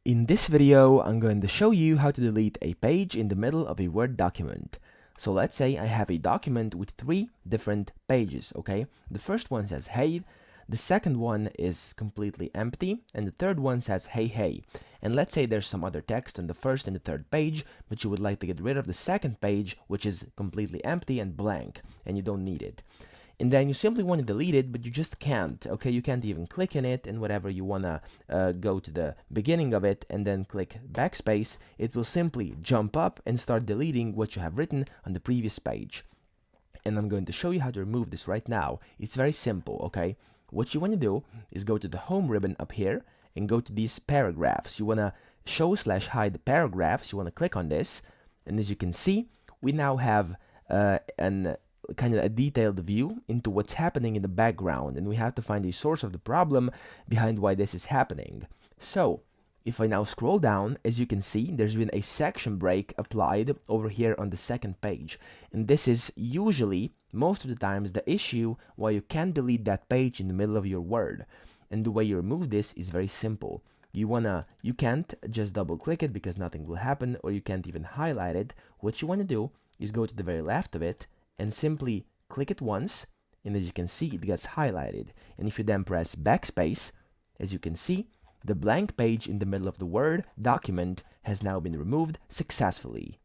In this video, I'm going to show you how to delete a page in the middle of a Word document. So let's say I have a document with 3 different pages, okay? The first one says hey, the second one is completely empty, and the third one says hey hey. And let's say there's some other text on the first and the third page, but you would like to get rid of the second page, which is completely empty and blank, and you don't need it. And then you simply want to delete it, but you just can't, okay? You can't even click in it, and whatever you want to go to the beginning of it and then click backspace, it will simply jump up and start deleting what you have written on the previous page. And I'm going to show you how to remove this right now. It's very simple, okay? What you want to do is go to the home ribbon up here and go to these paragraphs. You want to show/hide the paragraphs. You want to click on this, and as you can see, we now have an kind of a detailed view into what's happening in the background, and we have to find the source of the problem behind why this is happening. So if I now scroll down, as you can see, there's been a section break applied over here on the second page, and this is usually most of the times the issue why you can't delete that page in the middle of your Word. And the way you remove this is very simple. You can't just double click it because nothing will happen, or you can't even highlight it. What you want to do is go to the very left of it and simply click it once, and as you can see, it gets highlighted. And if you then press backspace, as you can see, the blank page in the middle of the Word document has now been removed successfully.